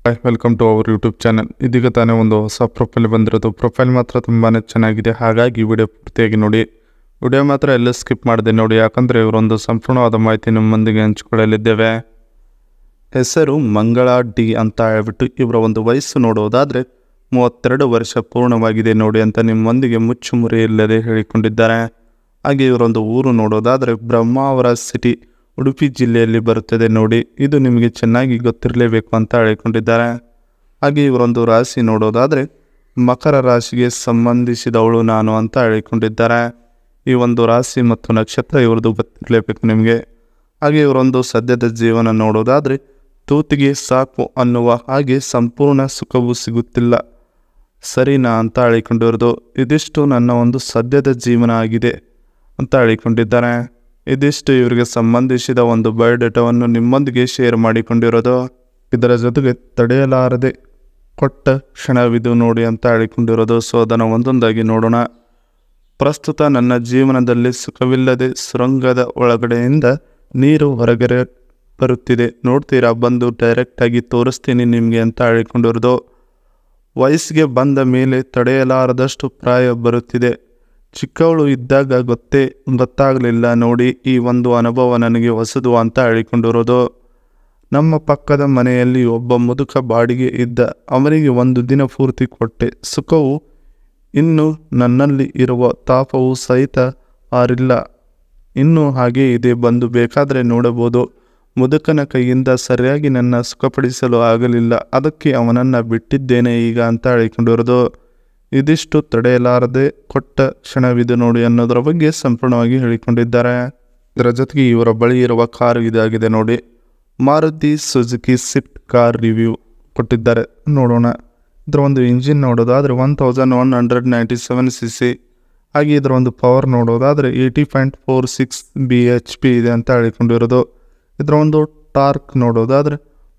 Hi, welcome to our YouTube channel. ಇದೀಗ ತಾನೇ ಒಂದು ಹೊಸ ಪ್ರೊಫೈಲ್ ಬಂದಿರೋದು. ಪ್ರೊಫೈಲ್ ಮಾತ್ರ ತುಂಬಾ ಚೆನ್ನಾಗಿದೆ, ಹಾಗಾಗಿ ವಿಡಿಯೋ ಪೂರ್ತಿಯಾಗಿ ನೋಡಿ. ವಿಡಿಯೋ ಮಾತ್ರ ಎಲ್ಲ ಸ್ಕಿಪ್ ಮಾಡಿದೆ ನೋಡಿ, ಯಾಕಂದರೆ ಇವರೊಂದು ಸಂಪೂರ್ಣವಾದ ಮಾಹಿತಿ ನಿಮ್ಮೊಂದಿಗೆ ಹಂಚಿಕೊಳ್ಳಲಿದ್ದೇವೆ. ಹೆಸರು ಮಂಗಳ ಡಿ ಅಂತ ಹೇಳ್ಬಿಟ್ಟು ಇವರ ಒಂದು ವಯಸ್ಸು ನೋಡುವುದಾದರೆ 32 ವರ್ಷ ಪೂರ್ಣವಾಗಿದೆ ನೋಡಿ ಅಂತ ನಿಮ್ಮೊಂದಿಗೆ ಮುಚ್ಚುಮುರಿ ಇಲ್ಲದೆ ಹೇಳಿಕೊಂಡಿದ್ದಾರೆ. ಹಾಗೆ ಇವರೊಂದು ಊರು ನೋಡೋದಾದರೆ ಬ್ರಹ್ಮಾವರ ಸಿಟಿ, ಉಡುಪಿ ಜಿಲ್ಲೆಯಲ್ಲಿ ಬರುತ್ತದೆ ನೋಡಿ. ಇದು ನಿಮಗೆ ಚೆನ್ನಾಗಿ ಗೊತ್ತಿರಲೇಬೇಕು ಅಂತ ಹೇಳಿಕೊಂಡಿದ್ದಾರೆ. ಹಾಗೆ ಇವರೊಂದು ರಾಶಿ ನೋಡೋದಾದರೆ ಮಕರ ರಾಶಿಗೆ ಸಂಬಂಧಿಸಿದವಳು ನಾನು ಅಂತ ಹೇಳಿಕೊಂಡಿದ್ದಾರೆ. ಈ ಒಂದು ರಾಶಿ ಮತ್ತು ನಕ್ಷತ್ರ ಇವ್ರದ್ದು ಗೊತ್ತಿರಲೇಬೇಕು ನಿಮಗೆ. ಹಾಗೆ ಇವರೊಂದು ಸದ್ಯದ ಜೀವನ ನೋಡೋದಾದರೆ ತೂತಿಗೆ ಸಾಕು ಅನ್ನುವ ಹಾಗೆ ಸಂಪೂರ್ಣ ಸುಖವೂ ಸಿಗುತ್ತಿಲ್ಲ ಸರಿನಾ ಅಂತ ಹೇಳಿಕೊಂಡಿರೋದು. ಇದಿಷ್ಟು ನನ್ನ ಒಂದು ಸದ್ಯದ ಜೀವನ ಆಗಿದೆ ಅಂತ ಹೇಳಿಕೊಂಡಿದ್ದಾರೆ. ಇದಿಷ್ಟು ಇವರಿಗೆ ಸಂಬಂಧಿಸಿದ ಒಂದು ಬಯೋಡೇಟಾವನ್ನು ನಿಮ್ಮೊಂದಿಗೆ ಶೇರ್ ಮಾಡಿಕೊಂಡಿರೋದು. ಇದರ ಜೊತೆಗೆ ತಡೆಯಲಾರದೆ ಕೊಟ್ಟ ಕ್ಷಣವಿದು ನೋಡಿ ಅಂತ ಹೇಳಿಕೊಂಡಿರೋದು. ಸೊ ಅದನ್ನು ಒಂದೊಂದಾಗಿ ನೋಡೋಣ. ಪ್ರಸ್ತುತ ನನ್ನ ಜೀವನದಲ್ಲಿ ಸುಖವಿಲ್ಲದೆ ಸುರಂಗದ ಒಳಗಡೆಯಿಂದ ನೀರು ಹೊರಗಡೆ ಬರುತ್ತಿದೆ, ನೋಡ್ತೀರಾ, ಬಂದು ಡೈರೆಕ್ಟಾಗಿ ತೋರಿಸ್ತೀನಿ ನಿಮಗೆ ಅಂತ ಹೇಳಿಕೊಂಡಿರೋದು. ವಯಸ್ಸಿಗೆ ಬಂದ ಮೇಲೆ ತಡೆಯಲಾರದಷ್ಟು ಪ್ರಾಯ ಬರುತ್ತಿದೆ. ಚಿಕ್ಕವಳು ಇದ್ದಾಗ ಗೊತ್ತಾಗಲಿಲ್ಲ ನೋಡಿ, ಈ ಒಂದು ಅನುಭವ ನನಗೆ ಹೊಸದು ಅಂತ ಹೇಳಿಕೊಂಡಿರೋದು. ನಮ್ಮ ಪಕ್ಕದ ಮನೆಯಲ್ಲಿ ಒಬ್ಬ ಮುದುಕ ಬಾಡಿಗೆ ಇದ್ದ, ಅವನಿಗೆ ಒಂದು ದಿನ ಪೂರ್ತಿ ಕೊಟ್ಟೆ. ಸುಖವು ಇನ್ನು ನನ್ನಲ್ಲಿ ಇರುವ ತಾಪವು ಸಹಿತ ಆರಿಲ್ಲ, ಇನ್ನೂ ಹಾಗೇ ಇದೆ, ಬಂದು ಬೇಕಾದರೆ ನೋಡಬಹುದು. ಮುದುಕನ ಕೈಯಿಂದ ಸರಿಯಾಗಿ ನನ್ನ ಸುಖಪಡಿಸಲು ಆಗಲಿಲ್ಲ, ಅದಕ್ಕೆ ಅವನನ್ನು ಬಿಟ್ಟಿದ್ದೇನೆ ಈಗ ಅಂತ ಹೇಳಿಕೊಂಡಿರೋದು. ಇದಿಷ್ಟು ತಡೆಯಲಾರದೆ ಕೊಟ್ಟ ಕ್ಷಣವಿದು ನೋಡಿ ಅನ್ನೋದರ ಬಗ್ಗೆ ಸಂಪೂರ್ಣವಾಗಿ ಹೇಳಿಕೊಂಡಿದ್ದಾರೆ. ಇದರ ಜೊತೆಗೆ ಇವರ ಬಳಿ ಇರುವ ಕಾರು ಇದಾಗಿದೆ ನೋಡಿ. Maruti Suzuki Swift car review ಕೊಟ್ಟಿದ್ದಾರೆ, ನೋಡೋಣ. ಇದರ ಒಂದು ಇಂಜಿನ್ ನೋಡೋದಾದರೆ 1197 cc. ಹಾಗೆ ಇದರ ಒಂದು ಪವರ್ ನೋಡೋದಾದರೆ 80.46 bhp ಇದೆ ಅಂತ ಹೇಳಿಕೊಂಡಿರೋದು. ಇದರ ಒಂದು ಟಾರ್ಕ್ ನೋಡೋದಾದರೆ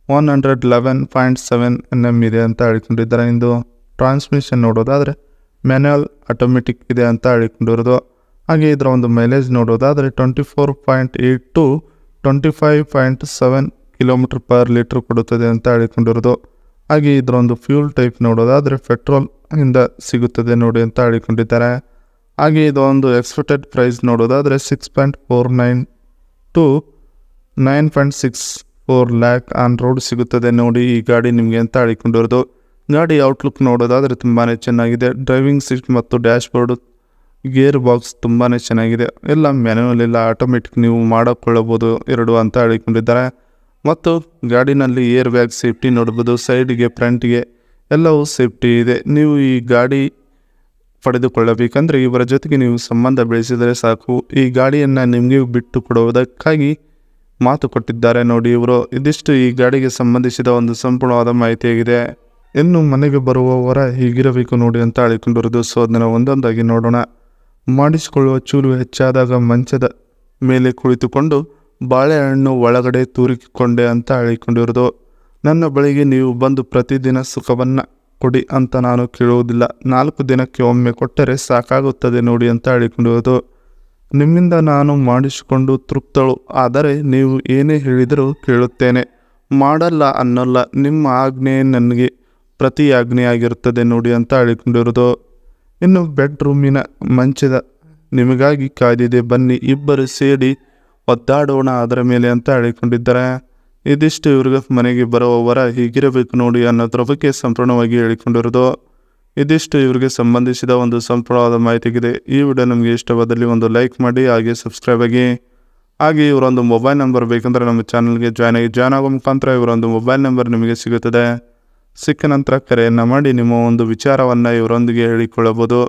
111.7 Nm ಇದೆ ಅಂತ ಹೇಳಿಕೊಂಡಿದ್ದಾರೆ. ಇಂದು ಟ್ರಾನ್ಸ್ಮಿಷನ್ ನೋಡೋದಾದರೆ ಮ್ಯಾನ್ಯುವಲ್ ಆಟೋಮೆಟಿಕ್ ಇದೆ ಅಂತ ಹೇಳಿಕೊಂಡಿರೋದು. ಹಾಗೆ ಇದರ ಒಂದು ಮೈಲೇಜ್ ನೋಡೋದಾದರೆ 24.8 to 25.7 km/L ಕೊಡುತ್ತದೆ ಅಂತ ಹೇಳಿಕೊಂಡಿರೋದು. ಹಾಗೆ ಇದರ ಒಂದು ಫ್ಯೂಲ್ ಟೈಪ್ ನೋಡೋದಾದರೆ ಪೆಟ್ರೋಲ್ ಇಂದ ಸಿಗುತ್ತದೆ ನೋಡಿ ಅಂತ ಹೇಳಿಕೊಂಡಿದ್ದಾರೆ. ಹಾಗೆ ಇದೊಂದು ಎಕ್ಸ್ಪೆಕ್ಟೆಡ್ ಪ್ರೈಸ್ ನೋಡೋದಾದರೆ 6.49 to 9.64 lakh ಆನ್ ರೋಡ್ ಸಿಗುತ್ತದೆ ನೋಡಿ ಈ ಗಾಡಿ ನಿಮಗೆ ಅಂತ ಹೇಳಿಕೊಂಡಿರೋದು. ಗಾಡಿ ಔಟ್ಲುಕ್ ನೋಡೋದಾದರೆ ತುಂಬಾ ಚೆನ್ನಾಗಿದೆ. ಡ್ರೈವಿಂಗ್ ಸೀಟ್ ಮತ್ತು ಡ್ಯಾಶ್ ಬೋರ್ಡು, ಗೇರ್ ಬಾಕ್ಸ್ ತುಂಬಾ ಚೆನ್ನಾಗಿದೆ. ಎಲ್ಲ ಮ್ಯಾನ್ಯುವಲ್, ಇಲ್ಲ ಆಟೋಮೆಟಿಕ್ ನೀವು ಮಾಡಿಕೊಳ್ಳಬಹುದು ಎರಡು ಅಂತ ಹೇಳಿಕೊಂಡಿದ್ದಾರೆ. ಮತ್ತು ಗಾಡಿನಲ್ಲಿ ಏರ್ ಬ್ಯಾಗ್ ಸೇಫ್ಟಿ ನೋಡ್ಬೋದು, ಸೈಡ್ಗೆ ಫ್ರಂಟ್ಗೆ ಎಲ್ಲವೂ ಸೇಫ್ಟಿ ಇದೆ. ನೀವು ಈ ಗಾಡಿ ಪಡೆದುಕೊಳ್ಳಬೇಕಂದ್ರೆ ಇವರ ಜೊತೆಗೆ ನೀವು ಸಂಬಂಧ ಬೆಳೆಸಿದರೆ ಸಾಕು. ಈ ಗಾಡಿಯನ್ನು ನಿಮಗೆ ಬಿಟ್ಟು ಕೊಡುವುದಕ್ಕಾಗಿ ಮಾತು ಕೊಟ್ಟಿದ್ದಾರೆ ನೋಡಿ ಇವರು. ಇದಿಷ್ಟು ಈ ಗಾಡಿಗೆ ಸಂಬಂಧಿಸಿದ ಒಂದು ಸಂಪೂರ್ಣವಾದ ಮಾಹಿತಿಯಾಗಿದೆ. ಇನ್ನು ಮನೆಗೆ ಬರುವವರ ಹೀಗಿರಬೇಕು ನೋಡಿ ಅಂತ ಹೇಳಿಕೊಂಡಿರೋದು. ಸೊ ಅದನ್ನು ಒಂದೊಂದಾಗಿ ನೋಡೋಣ. ಮಾಡಿಸಿಕೊಳ್ಳುವ ಚೂರು ಹೆಚ್ಚಾದಾಗ ಮಂಚದ ಮೇಲೆ ಕುಳಿತುಕೊಂಡು ಬಾಳೆಹಣ್ಣು ಒಳಗಡೆ ತೂರಿಕೊಂಡೆ ಅಂತ ಹೇಳಿಕೊಂಡಿರೋದು. ನನ್ನ ಬಳಿಗೆ ನೀವು ಬಂದು ಪ್ರತಿದಿನ ಸುಖವನ್ನು ಕೊಡಿ ಅಂತ ನಾನು ಕೇಳುವುದಿಲ್ಲ, 4 ದಿನಕ್ಕೆ ಒಮ್ಮೆ ಕೊಟ್ಟರೆ ಸಾಕಾಗುತ್ತದೆ ನೋಡಿ ಅಂತ ಹೇಳಿಕೊಂಡಿರೋದು. ನಿಮ್ಮಿಂದ ನಾನು ಮಾಡಿಸಿಕೊಂಡು ತೃಪ್ತಳು, ಆದರೆ ನೀವು ಏನೇ ಹೇಳಿದರೂ ಕೇಳುತ್ತೇನೆ, ಮಾಡಲ್ಲ ಅನ್ನೋಲ್ಲ, ನಿಮ್ಮ ಆಜ್ಞೆ ನನಗೆ ಪ್ರತಿ ಆಜ್ಞೆಯಾಗಿರುತ್ತದೆ ನೋಡಿ ಅಂತ ಹೇಳಿಕೊಂಡಿರೋದು. ಇನ್ನು ಬೆಡ್ರೂಮಿನ ಮಂಚದ ನಿಮಗಾಗಿ ಕಾದಿದೆ, ಬನ್ನಿ ಇಬ್ಬರು ಸೇರಿ ಒದ್ದಾಡೋಣ ಅದರ ಮೇಲೆ ಅಂತ ಹೇಳಿಕೊಂಡಿದ್ದಾರೆ. ಇದಿಷ್ಟು ಇವ್ರಿಗೆ ಮನೆಗೆ ಬರುವವರ ಹೀಗಿರಬೇಕು ನೋಡಿ ಅನ್ನೋದ್ರ ಬಗ್ಗೆ ಸಂಪೂರ್ಣವಾಗಿ ಹೇಳಿಕೊಂಡಿರೋದು. ಇದಿಷ್ಟು ಇವರಿಗೆ ಸಂಬಂಧಿಸಿದ ಒಂದು ಸಂಪೂರ್ಣವಾದ ಮಾಹಿತಿಗಿದೆ. ಈ ವಿಡಿಯೋ ನಮಗೆ ಇಷ್ಟವಾದಲ್ಲಿ ಒಂದು ಲೈಕ್ ಮಾಡಿ, ಹಾಗೆ ಸಬ್ಸ್ಕ್ರೈಬ್ ಆಗಿ. ಹಾಗೆ ಇವರೊಂದು ಮೊಬೈಲ್ ನಂಬರ್ ಬೇಕಂದರೆ ನಮ್ಮ ಚಾನಲ್ಗೆ ಜಾಯ್ನ್ ಆಗೋ ಮುಖಾಂತರ ಇವರೊಂದು ಮೊಬೈಲ್ ನಂಬರ್ ನಿಮಗೆ ಸಿಗುತ್ತದೆ. ಸಿಕ್ಕ ನಂತರ ಕರೆಯನ್ನು ಮಾಡಿ ನಿಮ್ಮ ಒಂದು ವಿಚಾರವನ್ನು ಇವರೊಂದಿಗೆ ಹೇಳಿಕೊಳ್ಳಬಹುದು.